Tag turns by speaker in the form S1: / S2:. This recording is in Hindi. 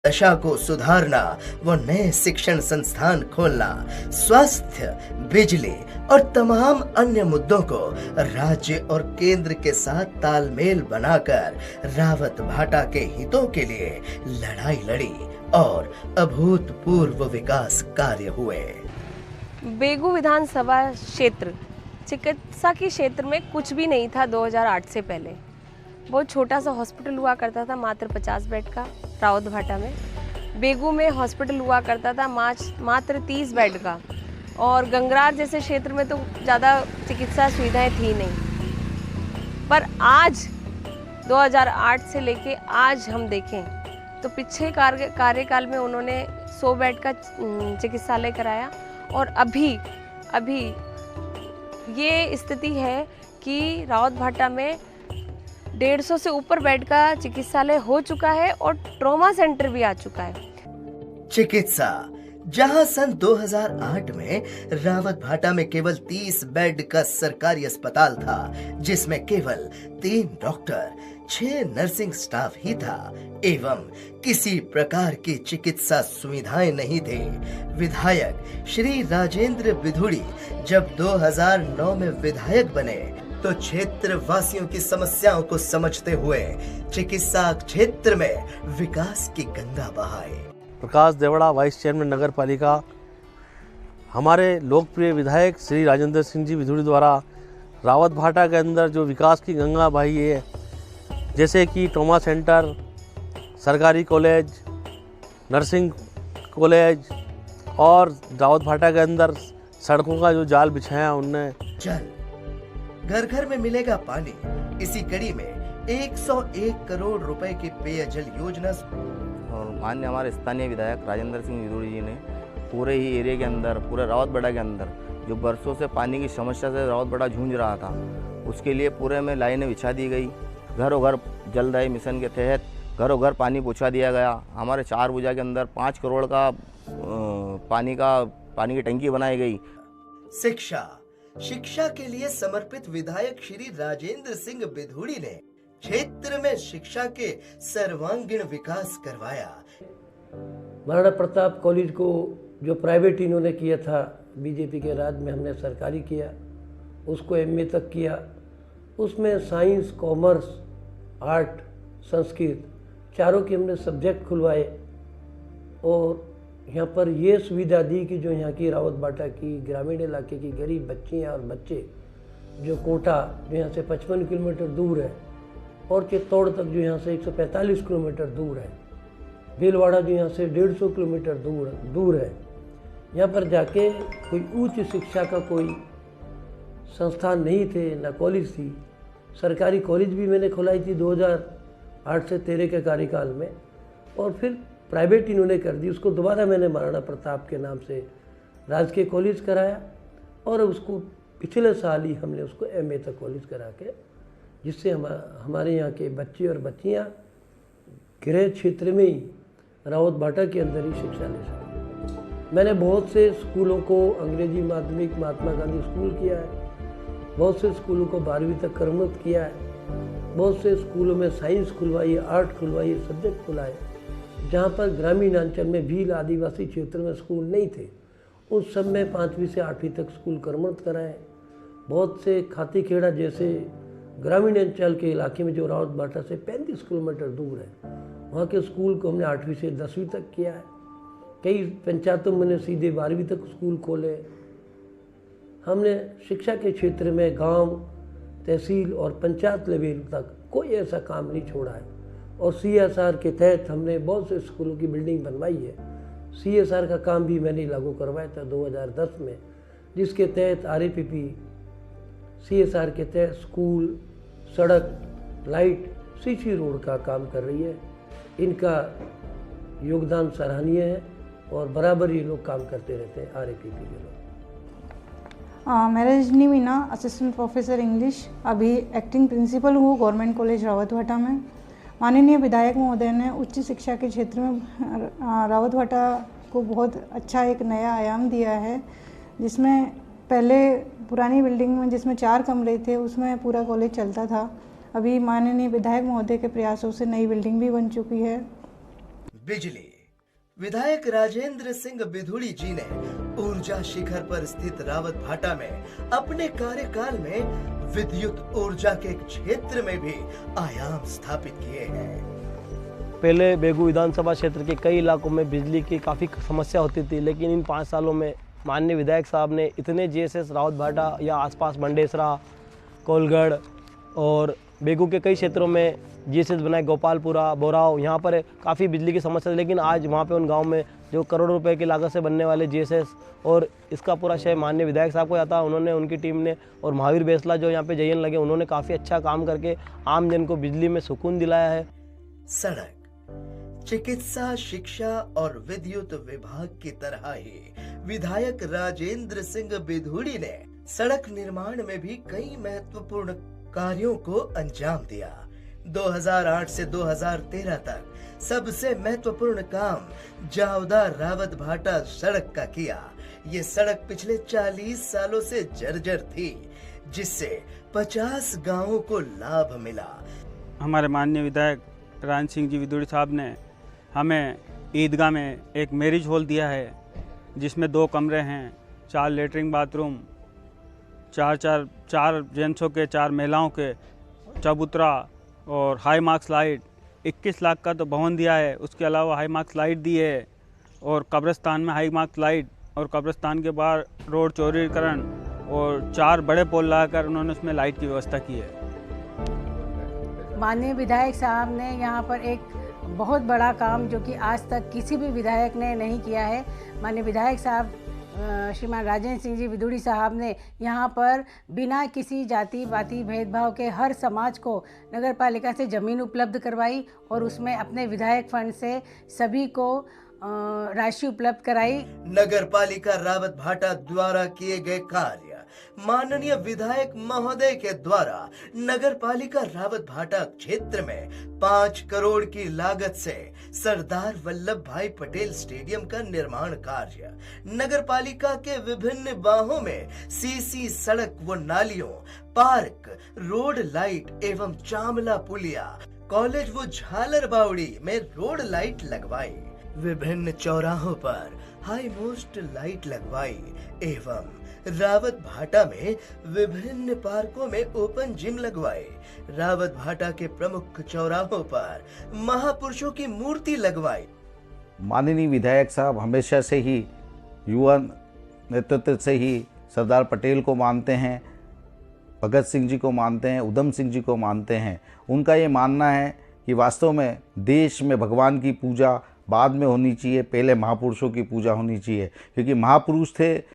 S1: दशा को सुधारना व नए शिक्षण संस्थान खोलना, स्वास्थ्य, बिजली और तमाम अन्य मुद्दों को राज्य और केंद्र के साथ तालमेल बनाकर रावत भाटा के हितों के लिए लड़ाई लड़ी और अभूतपूर्व विकास कार्य हुए।
S2: बेगू विधानसभा क्षेत्र चिकित्सा के क्षेत्र में कुछ भी नहीं था। 2008 से पहले बहुत छोटा सा हॉस्पिटल हुआ करता था, मात्र 50 बेड का। रावत भाटा में बेगू में हॉस्पिटल हुआ करता था मात्र 30 बेड का, और गंगरार जैसे क्षेत्र में तो ज़्यादा चिकित्सा सुविधाएं थी नहीं। पर आज 2008 से लेके आज हम देखें तो पिछले कार्यकाल में उन्होंने 100 बेड का चिकित्सालय कराया, और अभी ये स्थिति है कि रावत भाटा में 150 से ऊपर बेड का चिकित्सालय हो चुका है और ट्रॉमा सेंटर भी आ चुका है।
S1: चिकित्सा, जहां सन 2008 में रावत भाटा में केवल 30 बेड का सरकारी अस्पताल था, जिसमें केवल 3 डॉक्टर, 6 नर्सिंग स्टाफ ही था एवं किसी प्रकार की चिकित्सा सुविधाएं नहीं थे। विधायक श्री राजेंद्र बिधूड़ी जब 2009 में विधायक बने तो क्षेत्र वासियों की समस्याओं को समझते हुए चिकित्सा क्षेत्र में विकास की गंगा बहाई।
S3: प्रकाश देवड़ा, वाइस चेयरमैन नगर पालिका, हमारे लोकप्रिय विधायक श्री राजेंद्र सिंह जी बिधूड़ी द्वारा रावत भाटा के अंदर जो विकास की गंगा बहाई है, जैसे कि ट्रॉमा सेंटर, सरकारी कॉलेज, नर्सिंग कॉलेज और रावत भाटा के अंदर सड़कों का जो जाल बिछाया उनने।
S1: जल घर घर में मिलेगा पानी, इसी कड़ी में 101 करोड़ रुपए की पेयजल योजना
S4: और माननीय हमारे स्थानीय विधायक राजेंद्र सिंह बिधूड़ी जी ने पूरे ही एरिया के अंदर, पूरे रावत भाटा के अंदर जो बरसों से पानी की समस्या से रावत भाटा जूझ रहा था, उसके लिए पूरे में लाइनें बिछा दी गई। घरों घर जलदायी मिशन के तहत घरों घर पानी पहुंचा दिया गया। हमारे 4 भुजा के अंदर 5 करोड़ का पानी की टंकी बनाई गई।
S1: शिक्षा के लिए समर्पित विधायक श्री राजेंद्र सिंह बिधूड़ी ने क्षेत्र में शिक्षा के सर्वांगीण विकास करवाया।
S5: महाराणा प्रताप कॉलेज को जो प्राइवेट इन्होंने किया था, बीजेपी के राज में हमने सरकारी किया, उसको एमए तक किया। उसमें साइंस, कॉमर्स, आर्ट, संस्कृत चारों के हमने सब्जेक्ट खुलवाए, और यहाँ पर ये सुविधा दी कि जो यहाँ की रावत भाटा की ग्रामीण इलाके की गरीब बच्चियाँ और बच्चे जो कोटा जो यहाँ से 55 किलोमीटर दूर है, और चित्तौड़ तक जो यहाँ से 145 किलोमीटर दूर है, भीलवाड़ा जो यहाँ से 150 किलोमीटर दूर है, यहाँ पर जाके कोई उच्च शिक्षा का कोई संस्थान नहीं थे, ना कॉलेज थी। सरकारी कॉलेज भी मैंने खुलाई थी 2008 से 13 के कार्यकाल में, और फिर प्राइवेट इन्होंने कर दी। उसको दोबारा मैंने महाराणा प्रताप के नाम से राजकीय कॉलेज कराया, और उसको पिछले साल ही हमने उसको एमए तक कॉलेज करा के, जिससे हमारे यहाँ के बच्चे और बच्चियाँ गृह क्षेत्र में ही रावत भाटा के अंदर ही शिक्षा ले सकें। मैंने बहुत से स्कूलों को अंग्रेजी माध्यमिक महात्मा गांधी स्कूल किया है, बहुत से स्कूलों को 12वीं तक कर्मरत किया है, बहुत से स्कूलों में साइंस खुलवाई है, आर्ट खुलवाई है, सब्जेक्ट खुलाए। जहाँ पर ग्रामीण अंचल में भील आदिवासी क्षेत्र में स्कूल नहीं थे, उस सब में 5वीं से 8वीं तक स्कूल कर्मरत कराए। बहुत से खाती खेड़ा जैसे ग्रामीण अंचल के इलाके में जो रावत भाटा से 35 किलोमीटर दूर है, वहाँ के स्कूल को हमने 8वीं से 10वीं तक किया है। कई पंचायतों में ने सीधे 12वीं तक स्कूल खोले। हमने शिक्षा के क्षेत्र में गांव, तहसील और पंचायत लेवल तक कोई ऐसा काम नहीं छोड़ा है, और CSR के तहत हमने बहुत से स्कूलों की बिल्डिंग बनवाई है। CSR का काम भी मैंने लागू करवाया था 2010 में, जिसके तहत RAPP CSR के तहत स्कूल, सड़क, लाइट, CC रोड का काम कर रही है। इनका योगदान सराहनीय है, और बराबर ये लोग काम करते रहते हैं RAPP के लोग।
S6: मैं Rajni Meena, assistant professor English, अभी एक्टिंग प्रिंसिपल हूँ गवर्नमेंट कॉलेज रावत भाटा में। माननीय विधायक महोदय ने उच्च शिक्षा के क्षेत्र में रावत भाटा को बहुत अच्छा एक नया आयाम दिया है, जिसमें पहले पुरानी बिल्डिंग में जिसमें 4 कमरे थे उसमें पूरा कॉलेज चलता था। अभी माननीय विधायक महोदय के प्रयासों से नई बिल्डिंग भी बन चुकी है।
S1: बिजली विधायक राजेंद्र सिंह बिधूड़ी जी ने ऊर्जा शिखर पर स्थित रावत भाटा में अपने कार्यकाल में विद्युत ऊर्जा के क्षेत्र में भी आयाम स्थापित किए हैं।
S7: पहले बेगू विधानसभा क्षेत्र के कई इलाकों में बिजली की काफ़ी समस्या होती थी, लेकिन इन 5 सालों में माननीय विधायक साहब ने इतने जीएसएस रावत भाटा या आसपास मंडेसरा, कोलगढ़ और बेगू के कई क्षेत्रों में जीएसएस बनाए, गोपालपुरा, बोराव, यहाँ पर काफ़ी बिजली की समस्या थी। लेकिन आज वहाँ पे उन गांव में जो करोड़ों रुपए की लागत से बनने वाले जीएसएस, और इसका पूरा श्रेय माननीय विधायक साहब को जाता है। उन्होंने, उनकी टीम ने, और महावीर बेसला जो यहाँ पे जयन लगे, उन्होंने काफ़ी अच्छा काम करके आम जन को बिजली में सुकून दिलाया है।
S1: सड़क, चिकित्सा, शिक्षा और विद्युत विभाग की तरह ही विधायक राजेंद्र सिंह बिधूड़ी ने सड़क निर्माण में भी कई महत्वपूर्ण कार्यों को अंजाम दिया। 2008 से 2013 तक सबसे महत्वपूर्ण काम जावदा रावत भाटा सड़क का किया। ये सड़क पिछले 40 सालों से जर्जर थी, जिससे 50 गांवों को लाभ मिला।
S8: हमारे माननीय विधायक राजेंद्र सिंह जी विधूड़ी साहब ने हमें ईदगाह में एक मैरिज हॉल दिया है, जिसमें 2 कमरे हैं, 4 लेटरिन बाथरूम, 4 जेंट्सों के, 4 महिलाओं के, चबूतरा और हाई मार्क्स लाइट। 21 लाख का तो भवन दिया है, उसके अलावा हाई मार्क्स लाइट दी है, और कब्रिस्तान में हाई मार्क्स लाइट, और कब्रिस्तान के बाहर रोड चौड़ीकरण, और 4 बड़े पोल लगाकर उन्होंने उसमें लाइट की व्यवस्था की है।
S9: माननीय विधायक साहब ने यहाँ पर एक बहुत बड़ा काम, जो कि आज तक किसी भी विधायक ने नहीं किया है। माननीय विधायक साहब श्रीमान राजेंद्र सिंह जी विधूड़ी साहब ने यहाँ पर बिना किसी जाति पाति भेदभाव के हर समाज को नगर पालिका से ज़मीन उपलब्ध करवाई, और उसमें अपने विधायक फंड से सभी को राशि उपलब्ध कराई।
S1: नगर पालिका रावत भाटा द्वारा किए गए कार्य माननीय विधायक महोदय के द्वारा नगर पालिका रावत भाटा क्षेत्र में 5 करोड़ की लागत से सरदार वल्लभ भाई पटेल स्टेडियम का निर्माण कार्य, नगर पालिका के विभिन्न बाहों में सीसी सड़क व नालियों, पार्क, रोड लाइट एवं चामला पुलिया, कॉलेज व झालर बावड़ी में रोड लाइट लगवाई, विभिन्न चौराहों पर हाई मोस्ट लाइट लगवाई एवं रावत भाटा में विभिन्न पार्कों में ओपन जिम लगवाए। रावत भाटा के प्रमुख चौराहों पर महापुरुषों की मूर्ति लगवाई।
S10: माननीय विधायक साहब हमेशा से ही युवा नेतृत्व से ही सरदार पटेल को मानते हैं, भगत सिंह जी को मानते हैं, उधम सिंह जी को मानते हैं। उनका ये मानना है कि वास्तव में देश में भगवान की पूजा बाद में होनी चाहिए, पहले महापुरुषों की पूजा होनी चाहिए, क्योंकि महापुरुष थे